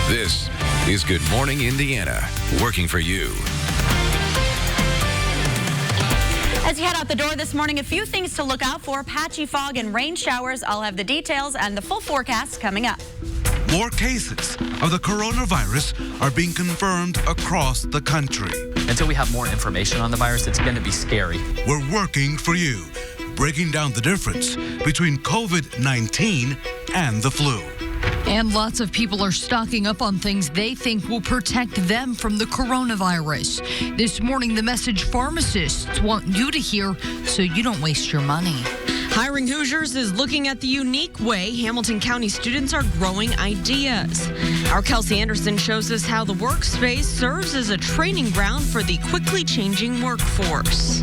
This is Good Morning Indiana, working for you. As you head out the door this morning, a few things to look out for: patchy fog and rain showers. I'll have the details and the full forecast coming up. More cases of the coronavirus are being confirmed across the country. Until we have more information on the virus, it's going to be scary. We're working for you, breaking down the difference between COVID-19 and the flu. And lots of people are stocking up on things they think will protect them from the coronavirus. This morning, the message pharmacists want you to hear so you don't waste your money. Hiring Hoosiers is looking at the unique way Hamilton County students are growing ideas. Our Kelsey Anderson shows us how the workspace serves as a training ground for the quickly changing workforce.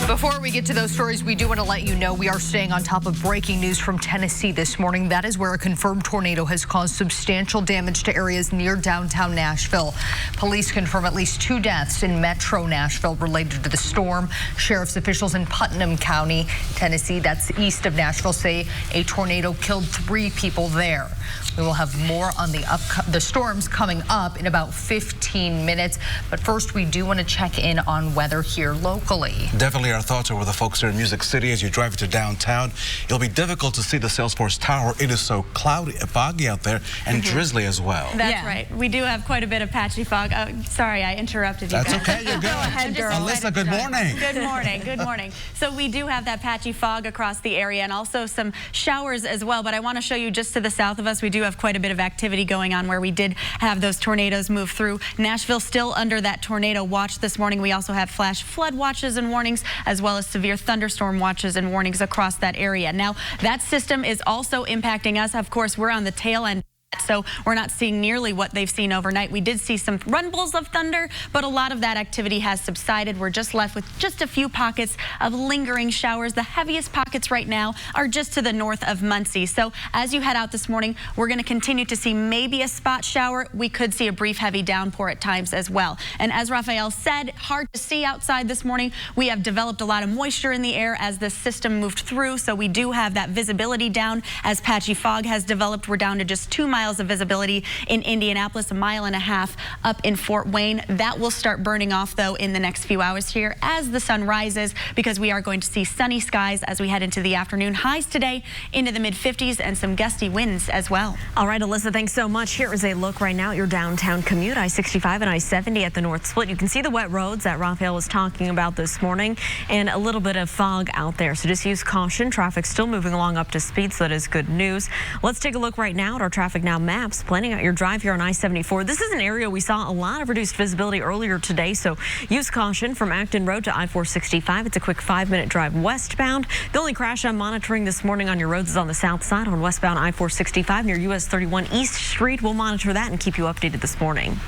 Before we get to those stories, we do want to let you know we are staying on top of breaking news from Tennessee this morning. That is where a confirmed tornado has caused substantial damage to areas near downtown Nashville. Police confirm at least 2 deaths in metro Nashville related to the storm. Sheriff's officials in Putnam County, Tennessee, that's east of Nashville, say a tornado killed 3 people there. We will have more on the storms coming up in about 15 minutes. But first, we do want to check in on weather here locally. Definitely our thoughts are with the folks here in Music City. As you drive to downtown, it'll be difficult to see the Salesforce Tower. It is so cloudy, foggy out there, and drizzly as well. That's right. We do have quite a bit of patchy fog. Sorry, I interrupted you. That's okay. You're good. Go ahead, girl. Alyssa, good morning. Good morning. Good morning. So we do have that patchy fog across the area and also some showers as well. But I want to show you just to the south of us, we do have quite a bit of activity going on where we did have those tornadoes move through. Nashville still under that tornado watch this morning. We also have flash flood watches and warnings, as well as severe thunderstorm watches and warnings across that area. Now, that system is also impacting us. Of course, we're on the tail end, so we're not seeing nearly what they've seen overnight. We did see some rumbles of thunder, but a lot of that activity has subsided. We're just left with just a few pockets of lingering showers. The heaviest pockets right now are just to the north of Muncie. So as you head out this morning, we're going to continue to see maybe a spot shower. We could see a brief heavy downpour at times as well. And as Raphael said, hard to see outside this morning. We have developed a lot of moisture in the air as the system moved through, so we do have that visibility down. As patchy fog has developed, we're down to just 2 miles of visibility in Indianapolis, 1.5 miles up in Fort Wayne. That will start burning off, though, in the next few hours here as the sun rises, because we are going to see sunny skies as we head into the afternoon. Highs today into the mid-50s and some gusty winds as well. All right, Alyssa, thanks so much. Here is a look right now at your downtown commute, I-65 and I-70 at the North Split. You can see the wet roads that Raphael was talking about this morning and a little bit of fog out there. So just use caution. Traffic still moving along up to speed, so that is good news. Let's take a look right now at our traffic now maps. Planning out your drive here on I-74. This is an area we saw a lot of reduced visibility earlier today, so use caution from Acton Road to I-465. It's a quick 5-minute drive westbound. The only crash I'm monitoring this morning on your roads is on the south side on westbound I-465 near US 31 East Street. We'll monitor that and keep you updated this morning.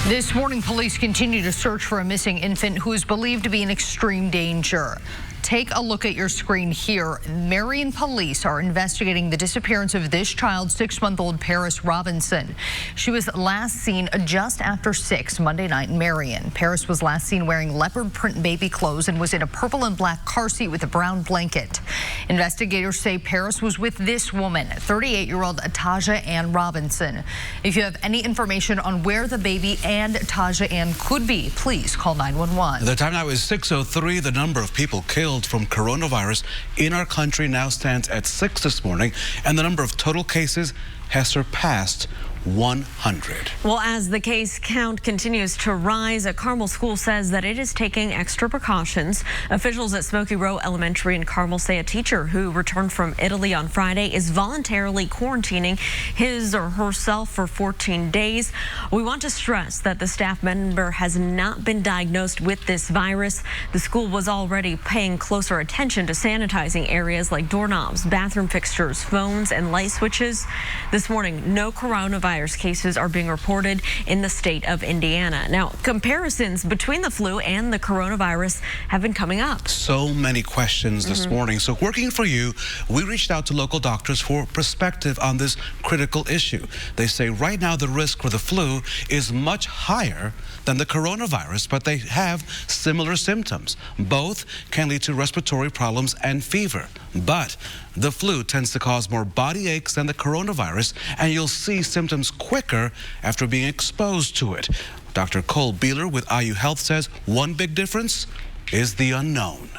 This morning, police continue to search for a missing infant who is believed to be in extreme danger. Take a look at your screen here. Marion police are investigating the disappearance of this child, 6-month-old Parris Robinson. She was last seen just after 6 Monday night in Marion. Parris was last seen wearing leopard print baby clothes and was in a purple and black car seat with a brown blanket. Investigators say Parris was with this woman, 38-year-old Taja Ann Robinson. If you have any information on where the baby and Taja Ann could be, please call 911. The time now is 6:03. The number of people killed from coronavirus in our country now stands at 6 this morning, and the number of total cases has surpassed 100. Well, as the case count continues to rise, a Carmel school says that it is taking extra precautions. Officials at Smoky Row Elementary in Carmel say a teacher who returned from Italy on Friday is voluntarily quarantining his or herself for 14 days. We want to stress that the staff member has not been diagnosed with this virus. The school was already paying closer attention to sanitizing areas like doorknobs, bathroom fixtures, phones, and light switches. This morning, no coronavirus cases are being reported in the state of Indiana. Now, comparisons between the flu and the coronavirus have been coming up. So many questions this morning. So working for you, we reached out to local doctors for perspective on this critical issue. They say right now the risk for the flu is much higher than the coronavirus, but they have similar symptoms. Both can lead to respiratory problems and fever. But the flu tends to cause more body aches than the coronavirus, and you'll see symptoms quicker after being exposed to it. Dr. Cole Beeler with IU Health says one big difference is the unknown.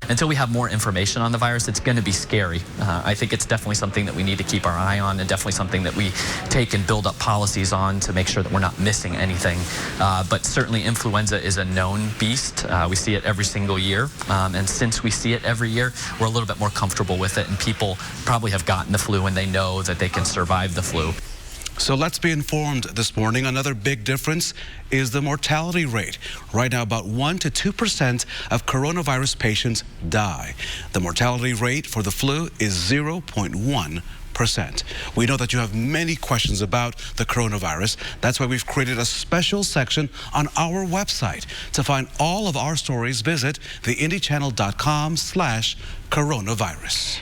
Until we have more information on the virus, it's going to be scary. I think it's definitely something that we need to keep our eye on, and definitely something that we take and build up policies on to make sure that we're not missing anything. But certainly influenza is a known beast. We see it every single year. And since we see it every year, we're a little bit more comfortable with it. And people probably have gotten the flu and they know that they can survive the flu. So let's be informed this morning. Another big difference is the mortality rate. Right now, about 1 to 2% of coronavirus patients die. The mortality rate for the flu is 0.1%. We know that you have many questions about the coronavirus. That's why we've created a special section on our website. To find all of our stories, visit theindychannel.com/coronavirus.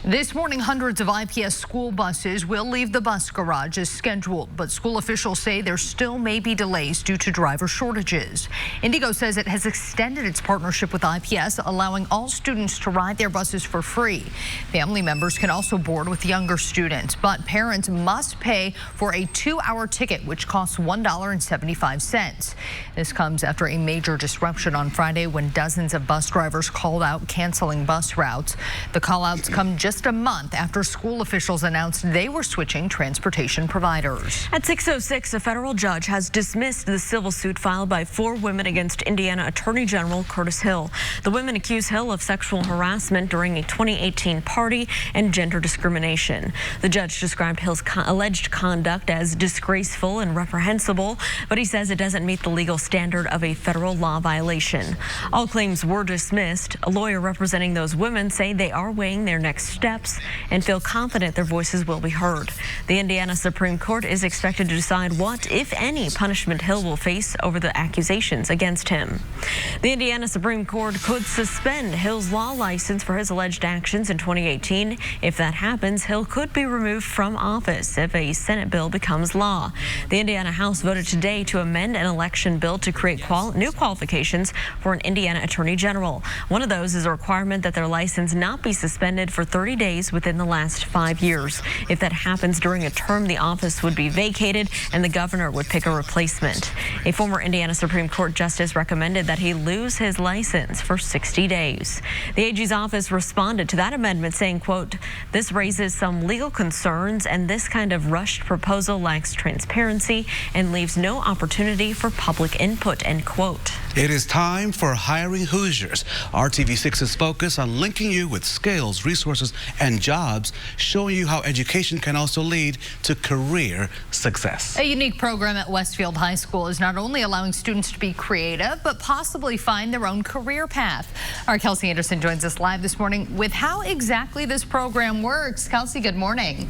This morning, hundreds of IPS school buses will leave the bus garage as scheduled, but school officials say there still may be delays due to driver shortages. Indigo says it has extended its partnership with IPS, allowing all students to ride their buses for free. Family members can also board with younger students, but parents must pay for a 2-hour ticket, which costs $1.75. This comes after a major disruption on Friday when dozens of bus drivers called out canceling bus routes. The callouts come just a month after school officials announced they were switching transportation providers. At 6:06, a federal judge has dismissed the civil suit filed by 4 women against Indiana Attorney General Curtis Hill. The women accuse Hill of sexual harassment during a 2018 party and gender discrimination. The judge described Hill's alleged conduct as disgraceful and reprehensible, but he says it doesn't meet the legal standard of a federal law violation. All claims were dismissed. A lawyer representing those women say they are weighing their next steps and feel confident their voices will be heard. The Indiana Supreme Court is expected to decide what, if any, punishment Hill will face over the accusations against him. The Indiana Supreme Court could suspend Hill's law license for his alleged actions in 2018. If that happens, Hill could be removed from office if a Senate bill becomes law. The Indiana House voted today to amend an election bill to create new qualifications for an Indiana Attorney General. One of those is a requirement that their license not be suspended for 30 days within the last 5 years. If that happens during a term, the office would be vacated and the governor would pick a replacement. A former Indiana Supreme Court justice recommended that he lose his license for 60 days. The AG's office responded to that amendment saying, quote, "This raises some legal concerns and this kind of rushed proposal lacks transparency and leaves no opportunity for public input," end quote. It is time for Hiring Hoosiers. RTV6's focus on linking you with skills, resources, and jobs, showing you how education can also lead to career success. A unique program at Westfield High School is not only allowing students to be creative, but possibly find their own career path. Our Kelsey Anderson joins us live this morning with how exactly this program works. Kelsey, good morning.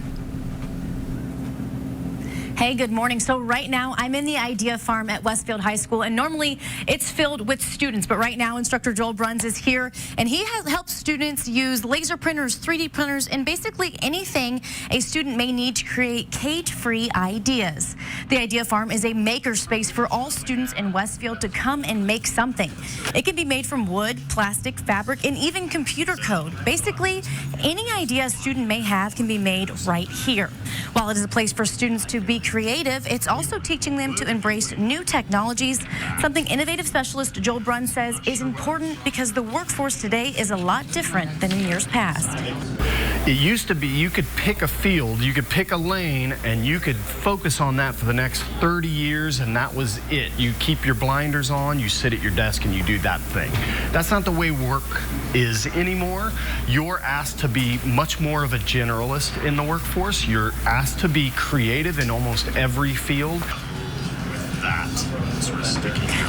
Hey, good morning. So right now I'm in the Idea Farm at Westfield High School, and normally it's filled with students, but right now Instructor Joel Bruns is here and he has helped students use laser printers, 3D printers, and basically anything a student may need to create cage-free ideas. The Idea Farm is a maker space for all students in Westfield to come and make something. It can be made from wood, plastic, fabric, and even computer code. Basically, any idea a student may have can be made right here. While it is a place for students to be creative, it's also teaching them to embrace new technologies, something innovative specialist Joel Brunn says is important because the workforce today is a lot different than in years past. It used to be you could pick a field, you could pick a lane, and you could focus on that for the next 30 years, and that was it. You keep your blinders on, you sit at your desk, and you do that thing. That's not the way work is anymore. You're asked to be much more of a generalist in the workforce. You're asked to be creative in almost every field.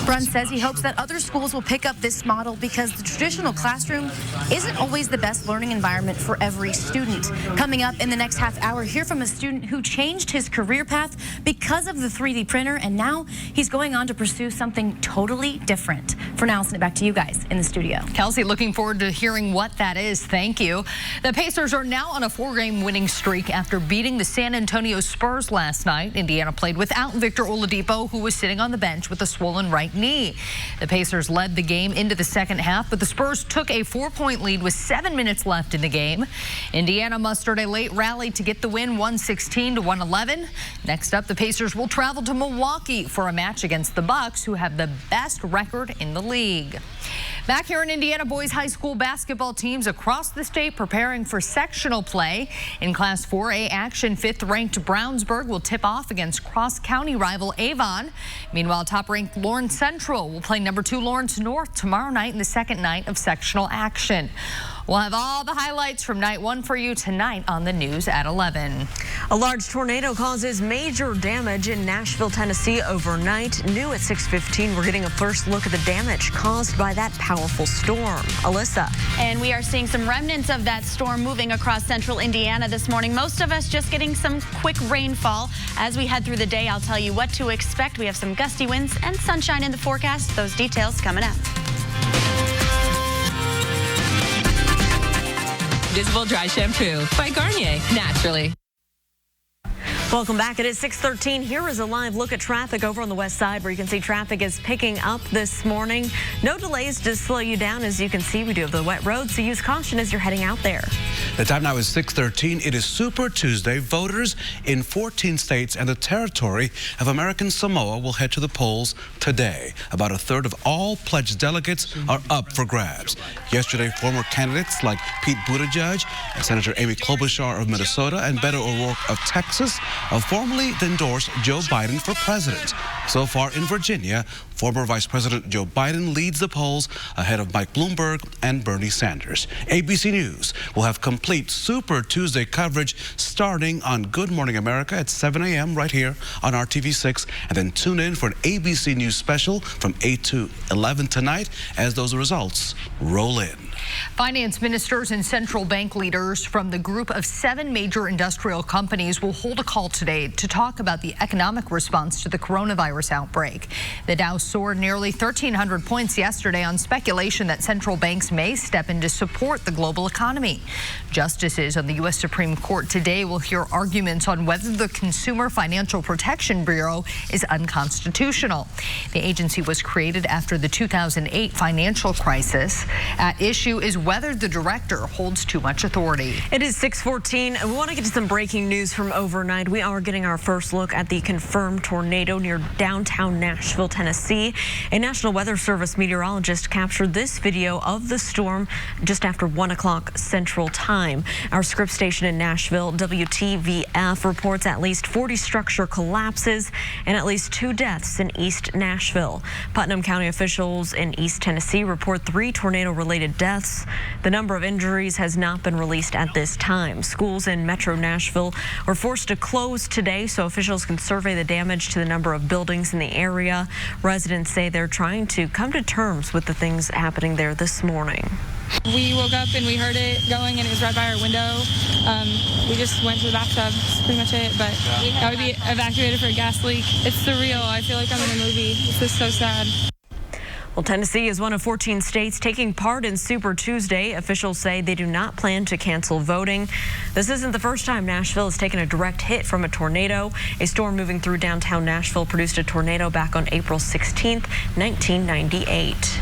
Brunn says he hopes that other schools will pick up this model because the traditional classroom isn't always the best learning environment for every student. Coming up in the next half hour, hear from a student who changed his career path because of the 3D printer, and now he's going on to pursue something totally different. For now, I'll send it back to you guys in the studio. Kelsey, looking forward to hearing what that is. Thank you. The Pacers are now on a 4-game winning streak after beating the San Antonio Spurs last night. Indiana played without Victor Oladipo, who was sitting on the bench with a swollen right knee. The Pacers led the game into the second half, but the Spurs took a 4-point lead with 7 minutes left in the game. Indiana mustered a late rally to get the win, 116-111. Next up, the Pacers will travel to Milwaukee for a match against the Bucks, who have the best record in the league. Back here in Indiana, boys high school basketball teams across the state preparing for sectional play. In Class 4A action, 5th-ranked Brownsburg will tip off against cross-county rival Avon. Meanwhile, top-ranked Lawrence Central will play number 2 Lawrence North tomorrow night in the second night of sectional action. We'll have all the highlights from night 1 for you tonight on the news at 11. A large tornado causes major damage in Nashville, Tennessee overnight. New at 6:15, we're getting a first look at the damage caused by that powerful storm. Alyssa. And we are seeing some remnants of that storm moving across central Indiana this morning. Most of us just getting some quick rainfall. As we head through the day, I'll tell you what to expect. We have some gusty winds and sunshine in the forecast. Those details coming up. Visible Dry Shampoo by Garnier, naturally. Welcome back. It is 6:13. Here is a live look at traffic over on the west side, where you can see traffic is picking up this morning. No delays to slow you down. As you can see, we do have the wet roads, so use caution as you're heading out there. The time now is 6:13. It is Super Tuesday. Voters in 14 states and the territory of American Samoa will head to the polls today. About a third of all pledged delegates are up for grabs. Yesterday, former candidates like Pete Buttigieg and Senator Amy Klobuchar of Minnesota and Beto O'Rourke of Texas formally endorsed Joe Biden for president. So far in Virginia, former Vice President Joe Biden leads the polls ahead of Mike Bloomberg and Bernie Sanders. ABC News will have complete Super Tuesday coverage starting on Good Morning America at 7 a.m. right here on RTV6. And then tune in for an ABC News special from 8 to 11 tonight as those results roll in. Finance ministers and central bank leaders from the group of 7 major industrial companies will hold a call today to talk about the economic response to the coronavirus outbreak. The Dow soared nearly 1,300 points yesterday on speculation that central banks may step in to support the global economy. Justices on the U.S. Supreme Court today will hear arguments on whether the Consumer Financial Protection Bureau is unconstitutional. The agency was created after the 2008 financial crisis. At issue is whether the director holds too much authority. It is 6:14. We want to get to some breaking news from overnight. We are getting our first look at the confirmed tornado near downtown Nashville, Tennessee. A National Weather Service meteorologist captured this video of the storm just after 1 o'clock Central Time. Our Scripps station in Nashville, WTVF, reports at least 40 structure collapses and at least 2 deaths in East Nashville. Putnam County officials in East Tennessee report 3 tornado-related deaths. The number of injuries has not been released at this time. Schools in Metro Nashville were forced to close today so officials can survey the damage to the number of buildings in the area. Residents say they're trying to come to terms with the things happening there this morning. We woke up and we heard it going, and it was right by our window. We just went to the bathtub. That's pretty much it. But I would be evacuated for a gas leak. It's surreal. I feel like I'm in a movie. This is so sad. Well, Tennessee is one of 14 states taking part in Super Tuesday. Officials say they do not plan to cancel voting. This isn't the first time Nashville has taken a direct hit from a tornado. A storm moving through downtown Nashville produced a tornado back on April 16th, 1998.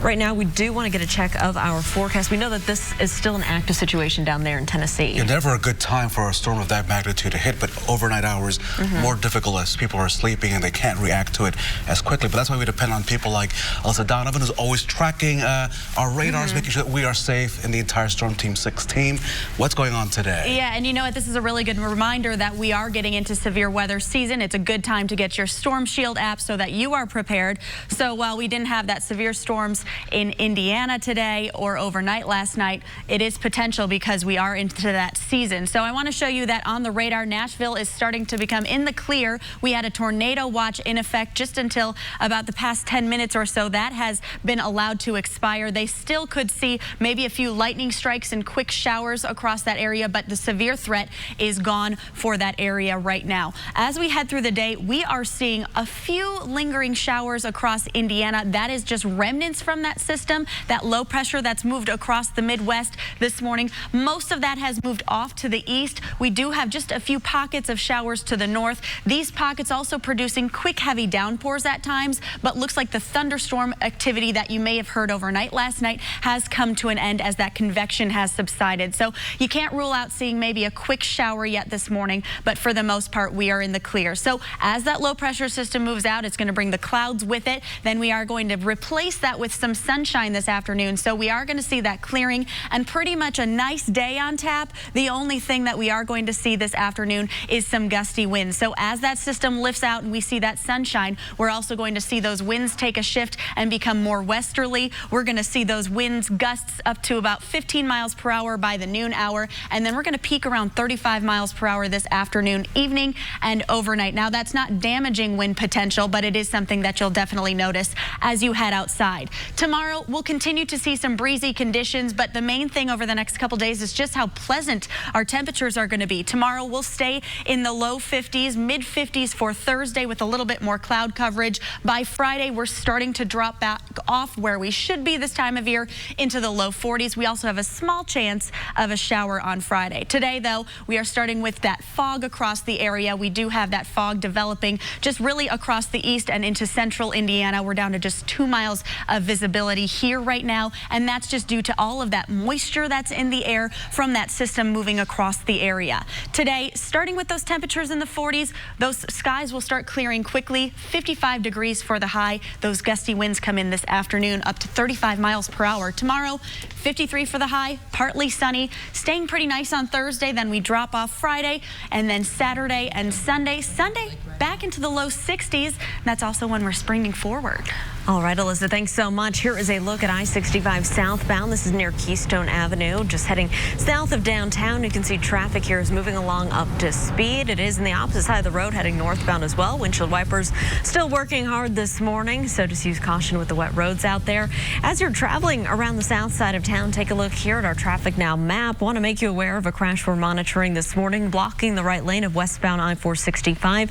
Right now, we do want to get a check of our forecast. We know that this is still an active situation down there in Tennessee. It's never a good time for a storm of that magnitude to hit, but overnight hours more difficult as people are sleeping and they can't react to it as quickly. But that's why we depend on people like Alyssa Donovan, who's always tracking our radars, making sure that we are safe in the entire Storm Team 6 team. What's going on today? Yeah, and you know what? This is a really good reminder that we are getting into severe weather season. It's a good time to get your Storm Shield app so that you are prepared. So while we didn't have that severe storms in Indiana today or overnight last night, it is potential because we are into that season. So I want to show you that on the radar, Nashville is starting to become in the clear. We had a tornado watch in effect just until about the past 10 minutes or so. That has been allowed to expire. They still could see maybe a few lightning strikes and quick showers across that area, but the severe threat is gone for that area right now. As we head through the day, we are seeing a few lingering showers across Indiana. That is just remnants from that system, that low pressure that's moved across the Midwest this morning. Most of that has moved off to the east. We do have just a few pockets of showers to the north. These pockets also producing quick, heavy downpours at times, but looks like the thunderstorm activity that you may have heard overnight last night has come to an end as that convection has subsided. So you can't rule out seeing maybe a quick shower yet this morning, but for the most part, we are in the clear. So as that low pressure system moves out, it's going to bring the clouds with it. Then we are going to replace that with some sunshine this afternoon. So we are going to see that clearing and pretty much a nice day on tap. The only thing that we are going to see this afternoon is some gusty winds. So as that system lifts out and we see that sunshine, we're also going to see those winds take a shift and become more westerly. We're going to see those winds gusts up to about 15 miles per hour by the noon hour, and then we're going to peak around 35 miles per hour this afternoon, evening, and overnight. Now, that's not damaging wind potential, but it is something that you'll definitely notice as you head outside. Tomorrow, we'll continue to see some breezy conditions, but the main thing over the next couple days is just how pleasant our temperatures are going to be. Tomorrow, we'll stay in the low 50s, mid 50s for Thursday with a little bit more cloud coverage. By Friday, we're starting to drop back off where we should be this time of year into the low 40s. We also have a small chance of a shower on Friday. Today, though, we are starting with that fog across the area. We do have that fog developing just really across the east and into central Indiana. We're down to just 2 miles of visibility here right now, and that's just due to all of that moisture that's in the air from that system moving across the area. Today, starting with those temperatures in the 40s, those skies will start clearing quickly. 55 degrees for the high. Those gusty winds come in this afternoon up to 35 miles per hour. Tomorrow, 53 for the high, partly sunny, staying pretty nice on Thursday. Then we drop off Friday, and then Saturday and Sunday. Sunday, back into the low 60s. That's also when we're springing forward. All right, Alyssa, thanks so much. Here is a look at I-65 southbound. This is near Keystone Avenue, just heading south of downtown. You can see traffic here is moving along up to speed. It is in the opposite side of the road, heading northbound as well. Windshield wipers still working hard this morning, so just use caution with the wet roads out there. As you're traveling around the south side of town, take a look here at our Traffic Now map. Want to make you aware of a crash we're monitoring this morning, blocking the right lane of westbound I-465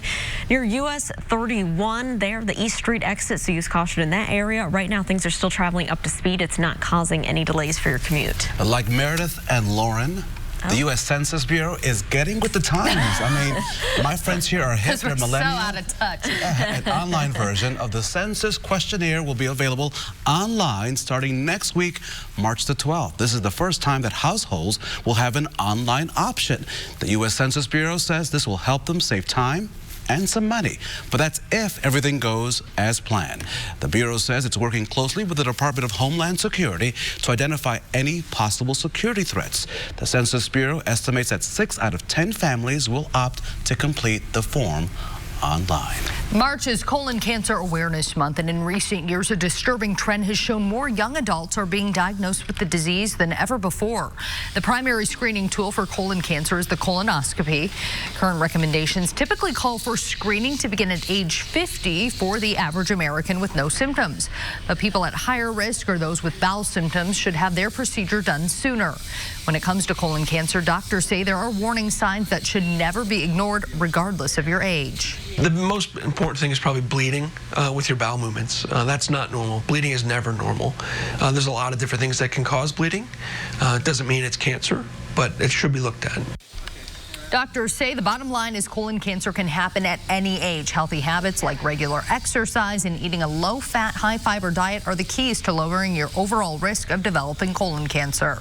near US 31 there, the East Street exit, so use caution in that area. Right now, things are still traveling up to speed. It's not causing any delays for your commute. Like Meredith and Lauren, the U.S. Census Bureau is getting with the times. I mean, my friends here are hip, they're millennial. So out of touch. An online version of the census questionnaire will be available online starting next week, March the 12th. This is the first time that households will have an online option. The U.S. Census Bureau says this will help them save time and some money, but that's if everything goes as planned. The Bureau says it's working closely with the Department of Homeland Security to identify any possible security threats. The Census Bureau estimates that 6 out of 10 families will opt to complete the form online. March is Colon Cancer Awareness Month, and in recent years, a disturbing trend has shown more young adults are being diagnosed with the disease than ever before. The primary screening tool for colon cancer is the colonoscopy. Current recommendations typically call for screening to begin at age 50 for the average American with no symptoms. But people at higher risk or those with bowel symptoms should have their procedure done sooner. When it comes to colon cancer, doctors say there are warning signs that should never be ignored regardless of your age. The most important thing is probably bleeding with your bowel movements. That's not normal. Bleeding is never normal. There's a lot of different things that can cause bleeding. It doesn't mean it's cancer, but it should be looked at. Doctors say the bottom line is colon cancer can happen at any age. Healthy habits like regular exercise and eating a low-fat, high-fiber diet are the keys to lowering your overall risk of developing colon cancer.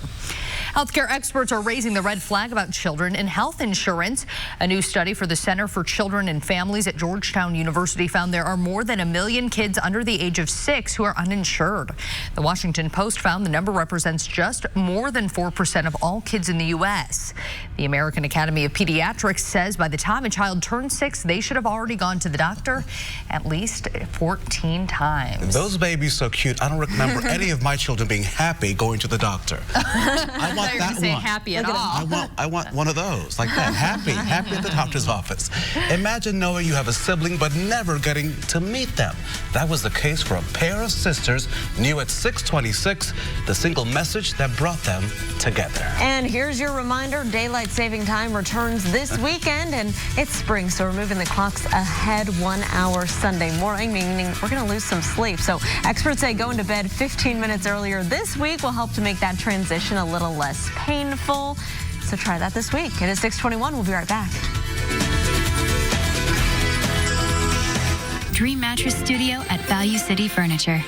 Healthcare experts are raising the red flag about children and health insurance. A new study for the Center for Children and Families at Georgetown University found there are more than 1 million kids under the age of 6 who are uninsured. The Washington Post found the number represents just more than 4% of all kids in the U.S. The American Academy of Pediatrics says by the time a child turns 6, they should have already gone to the doctor at least 14 times. Those babies so cute. I don't remember any of my children being happy going to the doctor. I want that one. Happy at all. I want one of those, like that. Happy at the doctor's office. Imagine knowing you have a sibling but never getting to meet them. That was the case for a pair of sisters new at 626, the single message that brought them together. And here's your reminder, daylight saving time returns this weekend, and it's spring, so we're moving the clocks ahead 1 hour Sunday morning, meaning we're going to lose some sleep. So experts say going to bed 15 minutes earlier this week will help to make that transition a little less painful. So try that this week. It is 6:21. We'll be right back. Dream Mattress Studio at Value City Furniture.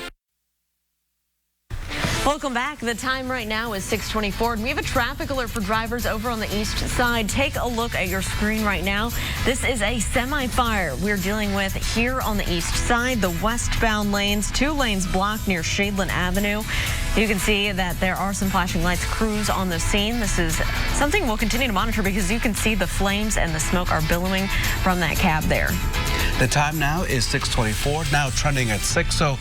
Welcome back. The time right now is 6:24. And we have a traffic alert for drivers over on the east side. Take a look at your screen right now. This is a semi-fire we're dealing with here on the east side. The westbound lanes, 2 lanes blocked near Shadeland Avenue. You can see that there are some flashing lights crews on the scene. This is something we'll continue to monitor because you can see the flames and the smoke are billowing from that cab there. The time now is 6:24, now trending at 6. So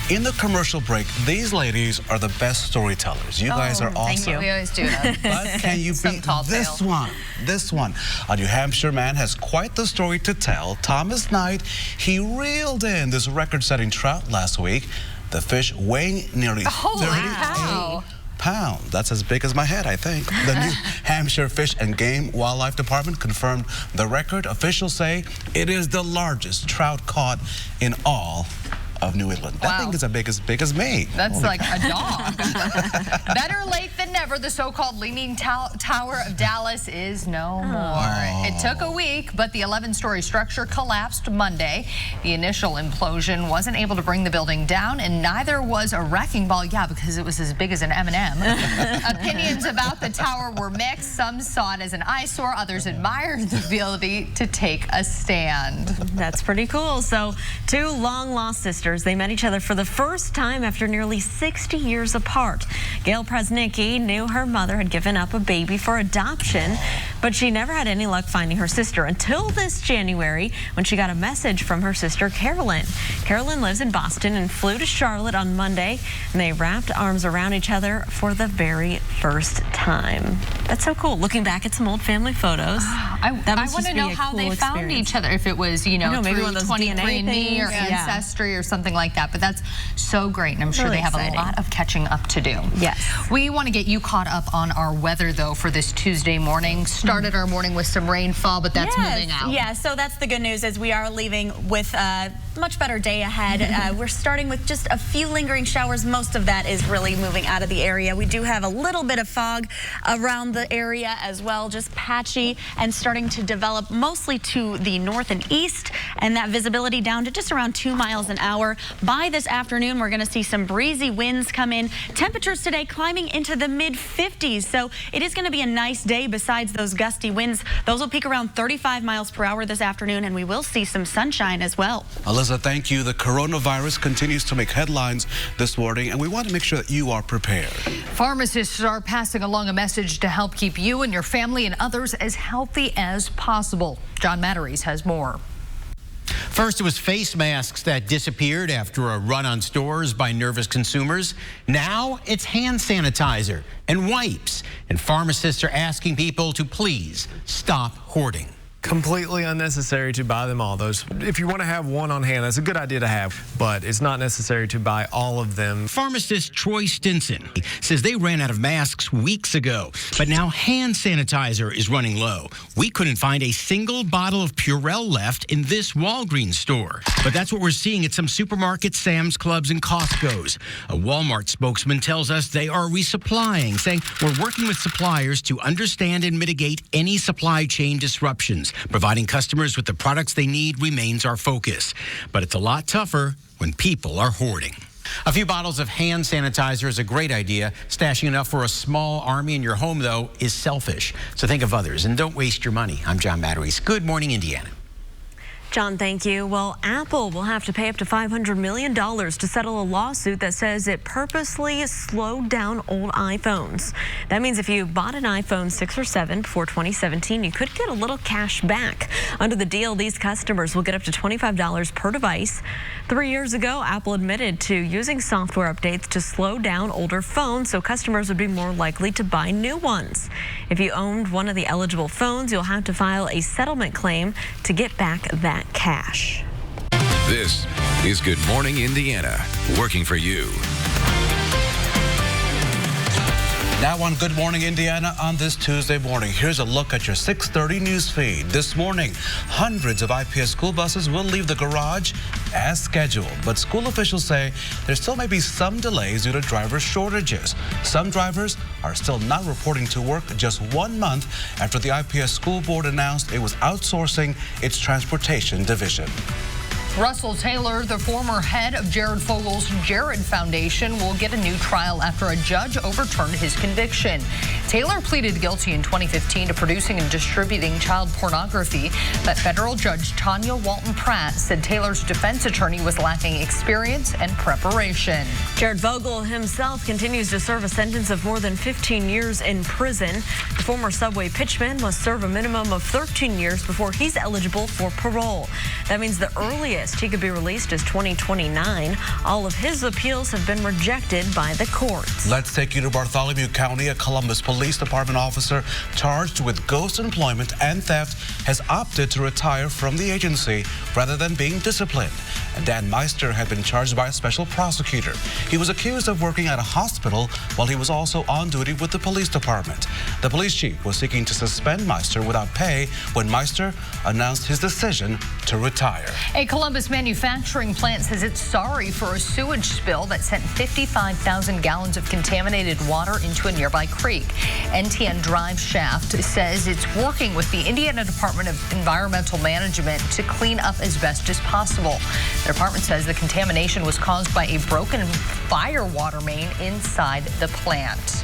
in the commercial break, these ladies are the best storytellers. You guys are awesome. Thank you. We always do that. But can you beat this one? This one. A New Hampshire man has quite the story to tell. Thomas Knight, he reeled in this record-setting trout last week. The fish weighing nearly 38 pounds. That's as big as my head, I think. The New Hampshire Fish and Game Wildlife Department confirmed the record. Officials say it is the largest trout caught in all of New England. That thing is as big as me. That's like a dog. Better late than never. The so-called Leaning Tower of Dallas is no more. It took a week, but the 11-story structure collapsed Monday. The initial implosion wasn't able to bring the building down, and neither was a wrecking ball. Yeah, because it was as big as an M&M. Opinions about the tower were mixed. Some saw it as an eyesore. Others admired the ability to take a stand. That's pretty cool. So 2 long-lost sisters. They met each other for the first time after nearly 60 years apart. Gail Presnicki knew her mother had given up a baby for adoption, but she never had any luck finding her sister until this January when she got a message from her sister Carolyn. Carolyn lives in Boston and flew to Charlotte on Monday, and they wrapped arms around each other for the very first time. That's so cool. Looking back at some old family photos. I want to know how they found each other. If it was, you know, maybe through one of those 23andMe or Ancestry or something like that. But that's so great, and I'm sure they have a lot of catching up to do. Yes. We want to get you caught up on our weather, though, for this Tuesday morning. Started our morning with some rainfall, but that's moving out. Yeah, so that's the good news, is we are leaving with a much better day ahead. We're starting with just a few lingering showers. Most of that is really moving out of the area. We do have a little bit of fog around the area as well, just patchy and starting to develop mostly to the north and east, and that visibility down to just around 2 miles an hour. By this afternoon, we're going to see some breezy winds come in. Temperatures today climbing into the mid-50s, so it is going to be a nice day besides those gusty winds. Those will peak around 35 miles per hour this afternoon, and we will see some sunshine as well. Alyssa, thank you. The coronavirus continues to make headlines this morning, and we want to make sure that you are prepared. Pharmacists are passing along a message to help keep you and your family and others as healthy as possible. John Matteries has more. First, it was face masks that disappeared after a run on stores by nervous consumers. Now it's hand sanitizer and wipes. And pharmacists are asking people to please stop hoarding. Completely unnecessary to buy them all. Those, if you want to have one on hand, that's a good idea to have, but it's not necessary to buy all of them. Pharmacist Troy Stinson says they ran out of masks weeks ago, but now hand sanitizer is running low. We couldn't find a single bottle of Purell left in this Walgreens store. But that's what we're seeing at some supermarkets, Sam's Clubs, and Costco's. A Walmart spokesman tells us they are resupplying, saying we're working with suppliers to understand and mitigate any supply chain disruptions. Providing customers with the products they need remains our focus. But it's a lot tougher when people are hoarding. A few bottles of hand sanitizer is a great idea. Stashing enough for a small army in your home, though, is selfish. So think of others and don't waste your money. I'm John Matteries. Good morning, Indiana. John, thank you. Well, Apple will have to pay up to $500 million to settle a lawsuit that says it purposely slowed down old iPhones. That means if you bought an iPhone 6 or 7 before 2017, you could get a little cash back. Under the deal, these customers will get up to $25 per device. 3 years ago, Apple admitted to using software updates to slow down older phones so customers would be more likely to buy new ones. If you owned one of the eligible phones, you'll have to file a settlement claim to get back that cash. This is Good Morning Indiana, working for you. Now on Good Morning Indiana on this Tuesday morning, here's a look at your 6:30 news feed. This morning, hundreds of IPS school buses will leave the garage as scheduled, but school officials say there still may be some delays due to driver shortages. Some drivers are still not reporting to work just 1 month after the IPS school board announced it was outsourcing its transportation division. Russell Taylor, the former head of Jared Fogel's Jared Foundation, will get a new trial after a judge overturned his conviction. Taylor pleaded guilty in 2015 to producing and distributing child pornography, but federal judge Tanya Walton Pratt said Taylor's defense attorney was lacking experience and preparation. Jared Vogel himself continues to serve a sentence of more than 15 years in prison. The former Subway pitchman must serve a minimum of 13 years before he's eligible for parole. That means the earliest he could be released is 2029. All of his appeals have been rejected by the courts. Let's take you to Bartholomew County. A Columbus Police Department officer charged with ghost employment and theft has opted to retire from the agency rather than being disciplined. And Dan Meister had been charged by a special prosecutor. He was accused of working at a hospital while he was also on duty with the police department. The police chief was seeking to suspend Meister without pay when Meister announced his decision to retire. A Columbus manufacturing plant says it's sorry for a sewage spill that sent 55,000 gallons of contaminated water into a nearby creek. NTN Drive Shaft says it's working with the Indiana Department of Environmental Management to clean up as best as possible. The department says the contamination was caused by a broken fire water main inside the plant.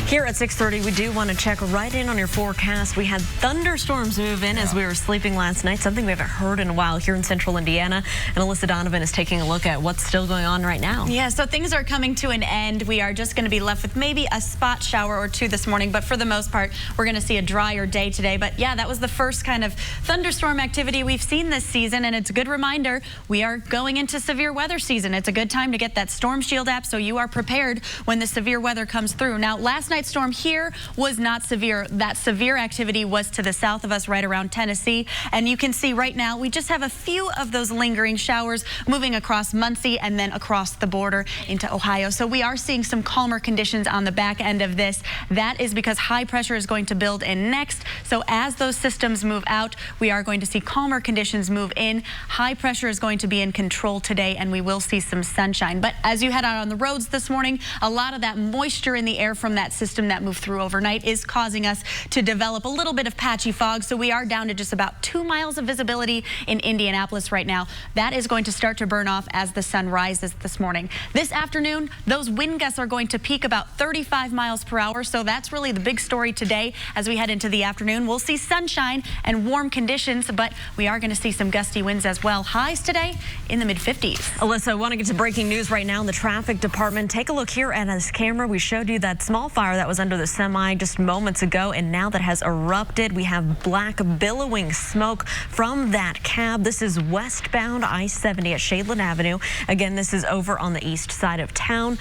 Here at 6:30, we do want to check right in on your forecast. We had thunderstorms move in as we were sleeping last night, something we haven't heard in a while here in central Indiana. And Alyssa Donovan is taking a look at what's still going on right now. Yeah, so things are coming to an end. We are just going to be left with maybe a spot shower or two this morning, but for the most part, we're going to see a drier day today. But yeah, that was the first kind of thunderstorm activity we've seen this season, and it's a good reminder we are going into severe weather season. It's a good time to get that Storm Shield app so you are prepared when the severe weather comes through. Now, last night's storm here was not severe. That severe activity was to the south of us, right around Tennessee. And you can see right now we just have a few of those lingering showers moving across Muncie and then across the border into Ohio. So we are seeing some calmer conditions on the back end of this. That is because high pressure is going to build in next. So as those systems move out, we are going to see calmer conditions move in. High pressure is going to be in control today, and we will see some sunshine. But as you head out on the roads this morning, a lot of that moisture in the air from that system that moved through overnight is causing us to develop a little bit of patchy fog. So we are down to just about 2 miles of visibility in Indianapolis right now. That is going to start to burn off as the sun rises this morning. This afternoon, those wind gusts are going to peak about 35 miles per hour. So that's really the big story today as we head into the afternoon. We'll see sunshine and warm conditions, but we are going to see some gusty winds as well. Highs today in the mid-50s. Alyssa, I want to get to breaking news right now in the traffic department. Take a look here at this camera. We showed you that small fire that was under the semi just moments ago, and now that has erupted. We have black billowing smoke from that cab. This is westbound I-70 at Shadeland Avenue. Again, this is over on the east side of town.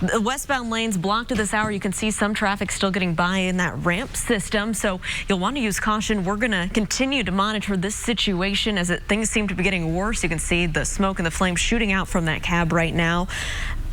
The westbound lanes blocked at this hour. You can see some traffic still getting by in that ramp system, so you'll want to use caution. We're going to continue to monitor this situation as things seem to be getting worse. You can see the smoke and the flames shooting out from that cab right now.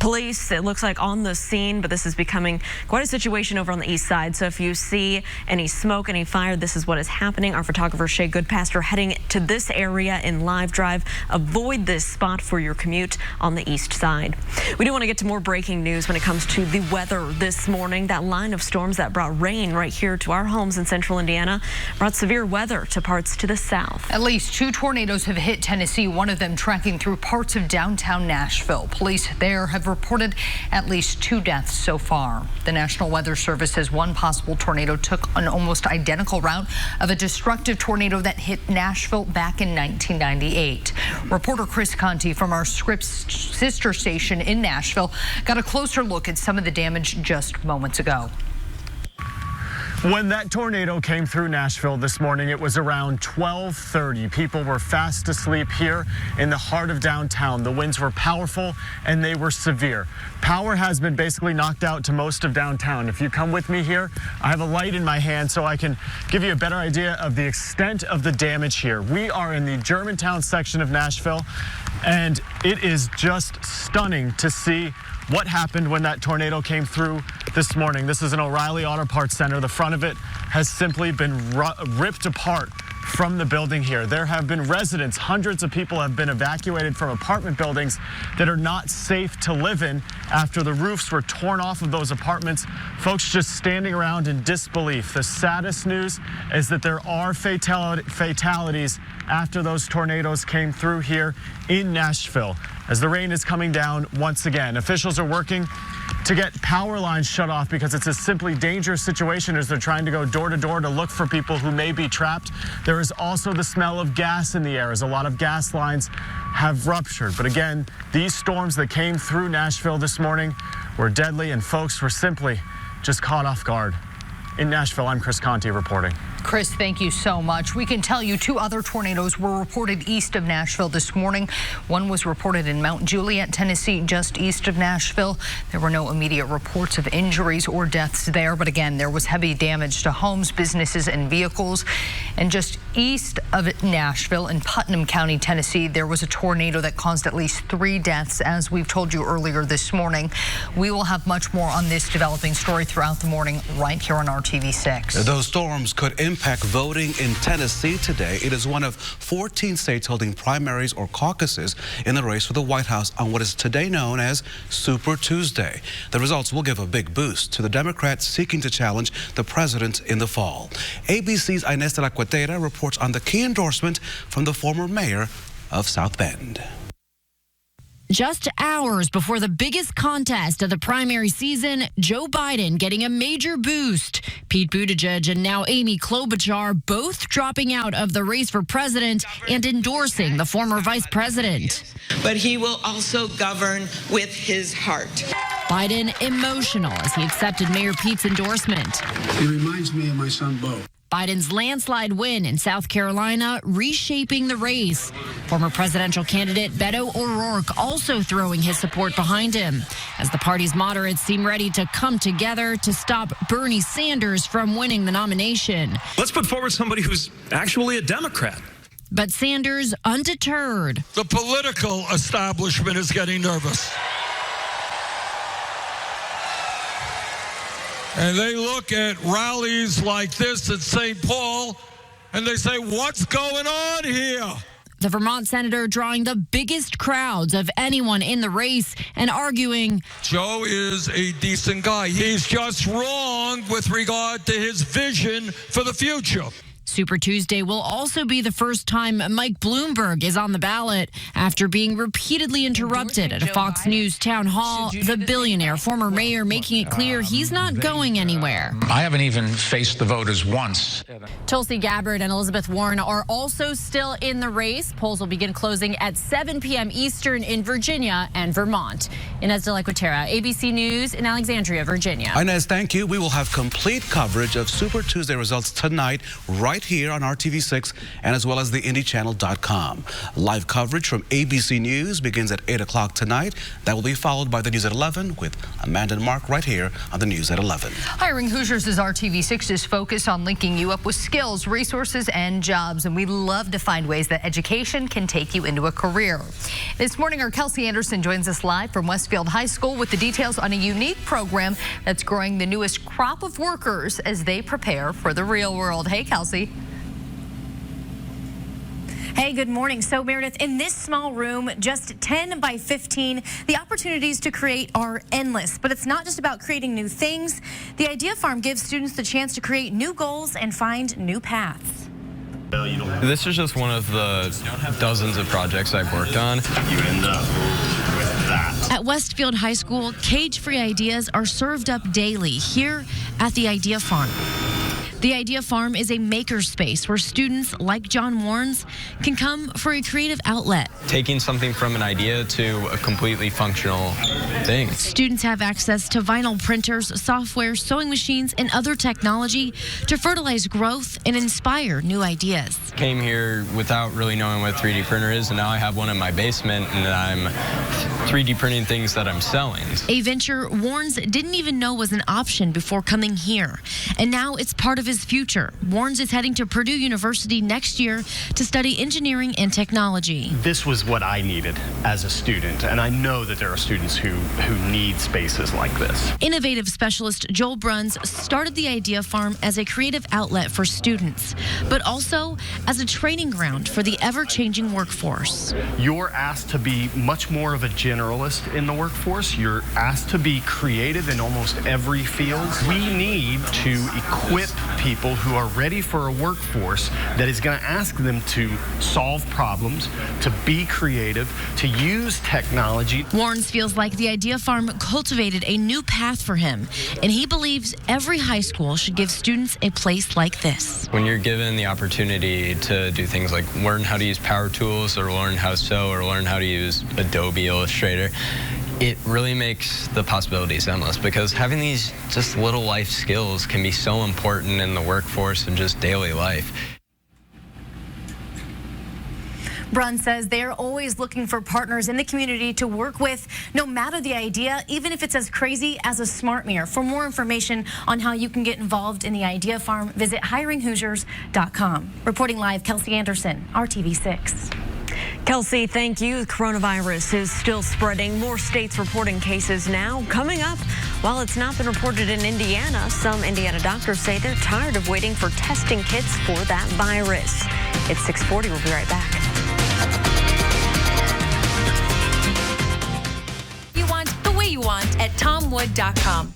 Police, it looks like, on the scene, but this is becoming quite a situation over on the east side. So if you see any smoke, any fire, this is what is happening. Our photographer Shay Goodpaster heading to this area in live drive. Avoid this spot for your commute on the east side. We do want to get to more breaking news when it comes to the weather this morning. That line of storms that brought rain right here to our homes in central Indiana brought severe weather to parts to the south. At least 2 tornadoes have hit Tennessee, one of them tracking through parts of downtown Nashville. Police there have reported at least 2 deaths so far. The National Weather Service says one possible tornado took an almost identical route of a destructive tornado that hit Nashville back in 1998. Reporter Chris Conti from our Scripps sister station in Nashville got a closer look at some of the damage just moments ago. When that tornado came through Nashville this morning, it was around 12:30. People were fast asleep here in the heart of downtown. The winds were powerful and they were severe. Power has been basically knocked out to most of downtown. If you come with me here, I have a light in my hand so I can give you a better idea of the extent of the damage here. We are in the Germantown section of Nashville, and it is just stunning to see what happened when that tornado came through this morning. This is an O'Reilly Auto Parts Center. The front of it has simply been ripped apart from the building here. There have been residents, hundreds of people have been evacuated from apartment buildings that are not safe to live in after the roofs were torn off of those apartments. Folks just standing around in disbelief. The saddest news is that there are fatalities after those tornadoes came through here in Nashville. As the rain is coming down once again, officials are working to get power lines shut off because it's a simply dangerous situation as they're trying to go door to door to look for people who may be trapped. There is also the smell of gas in the air as a lot of gas lines have ruptured. But again, these storms that came through Nashville this morning were deadly and folks were simply just caught off guard. In Nashville, I'm Chris Conti reporting. Chris, thank you so much. We can tell you 2 other tornadoes were reported east of Nashville this morning. One was reported in Mount Juliet, Tennessee, just east of Nashville. There were no immediate reports of injuries or deaths there, but again, there was heavy damage to homes, businesses, and vehicles. And just east of Nashville in Putnam County, Tennessee, there was a tornado that caused at least 3 deaths, as we've told you earlier this morning. We will have much more on this developing story throughout the morning right here on RTV6. Those storms could impact voting in Tennessee today. It is one of 14 states holding primaries or caucuses in the race for the White House on what is today known as Super Tuesday. The results will give a big boost to the Democrats seeking to challenge the president in the fall. ABC's Inés de la Cuetera reports on the key endorsement from the former mayor of South Bend. Just hours before the biggest contest of the primary season, Joe Biden getting a major boost. Pete Buttigieg and now Amy Klobuchar both dropping out of the race for president and endorsing the former vice president. But he will also govern with his heart. Biden emotional as he accepted Mayor Pete's endorsement. He reminds me of my son, Beau. Biden's landslide win in South Carolina reshaping the race. Former presidential candidate Beto O'Rourke also throwing his support behind him as the party's moderates seem ready to come together to stop Bernie Sanders from winning the nomination. Let's put forward somebody who's actually a Democrat. But Sanders undeterred. The political establishment is getting nervous. And they look at rallies like this at St. Paul, and they say, what's going on here? The Vermont senator drawing the biggest crowds of anyone in the race and arguing, Joe is a decent guy. He's just wrong with regard to his vision for the future. Super Tuesday will also be the first time Mike Bloomberg is on the ballot after being repeatedly interrupted at a Fox News town hall. The billionaire former mayor making it clear he's not going anywhere. I haven't even faced the voters once. Tulsi Gabbard and Elizabeth Warren are also still in the race. Polls will begin closing at 7 p.m. Eastern in Virginia and Vermont. Inés de la Cuetera, ABC News in Alexandria, Virginia. Inés, thank you. We will have complete coverage of Super Tuesday results tonight right right here on RTV6 and as well as the IndyChannel.com. Live coverage from ABC News begins at 8 o'clock tonight. That will be followed by the News at 11 with Amanda and Mark right here on the News at 11. Hiring Hoosiers is RTV6's focus on linking you up with skills, resources, and jobs. And we love to find ways that education can take you into a career. This morning, our Kelsey Anderson joins us live from Westfield High School with the details on a unique program that's growing the newest crop of workers as they prepare for the real world. Hey, Kelsey. Hey, good morning. So, Meredith, in this small room, just 10 by 15, the opportunities to create are endless. But it's not just about creating new things. The Idea Farm gives students the chance to create new goals and find new paths. This is just one of the dozens of projects I've worked on. You end up with that. At Westfield High School, cage-free ideas are served up daily here at the Idea Farm. The Idea Farm is a makerspace where students like John Warnes can come for a creative outlet. Taking something from an idea to a completely functional thing. Students have access to vinyl printers, software, sewing machines, and other technology to fertilize growth and inspire new ideas. Came here without really knowing what a 3D printer is, and now I have one in my basement, and I'm 3D printing things that I'm selling. A venture Warnes didn't even know was an option before coming here, and now it's part of his future. Warnes is heading to Purdue University next year to study engineering and technology. This was what I needed as a student, and I know that there are students who need spaces like this. Innovative specialist Joel Bruns started the Idea Farm as a creative outlet for students, but also as a training ground for the ever-changing workforce. You're asked to be much more of a generalist in the workforce. You're asked to be creative in almost every field. We need to equip people who are ready for a workforce that is going to ask them to solve problems, to be creative, to use technology. Warnes feels like the Idea Farm cultivated a new path for him, and he believes every high school should give students a place like this. When you're given the opportunity to do things like learn how to use power tools or learn how to sew or learn how to use Adobe Illustrator, it really makes the possibilities endless, because having these just little life skills can be so important in the workforce and just daily life. Brunn says they're always looking for partners in the community to work with, no matter the idea, even if it's as crazy as a smart mirror. For more information on how you can get involved in the Idea Farm, visit hiringhoosiers.com. Reporting live, Kelsey Anderson, RTV6. Kelsey, thank you. The coronavirus is still spreading. More states reporting cases now. Coming up, while it's not been reported in Indiana, some Indiana doctors say they're tired of waiting for testing kits for that virus. It's 6:40. We'll be right back. You want the way you want at TomWood.com.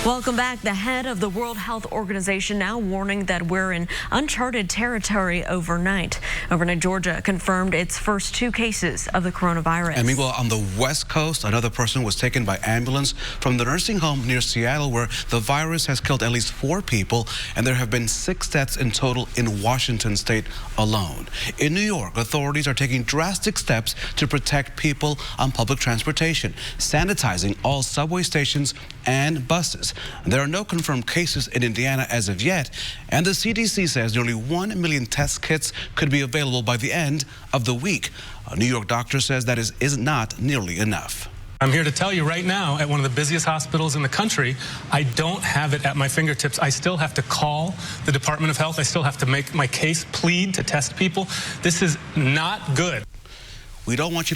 Welcome back. The head of the World Health Organization now warning that we're in uncharted territory overnight. Overnight, Georgia confirmed its first 2 cases of the coronavirus. And meanwhile, on the West Coast, another person was taken by ambulance from the nursing home near Seattle, where the virus has killed at least 4 people, and there have been 6 deaths in total in Washington state alone. In New York, authorities are taking drastic steps to protect people on public transportation, sanitizing all subway stations and buses. There are no confirmed cases in Indiana as of yet, and the CDC says nearly 1 million test kits could be available by the end of the week. A New York doctor says that is not nearly enough. I'm here to tell you right now, at one of the busiest hospitals in the country, I don't have it at my fingertips. I still have to call the Department of Health. I still have to make my case, plead to test people. This is not good. We don't want you to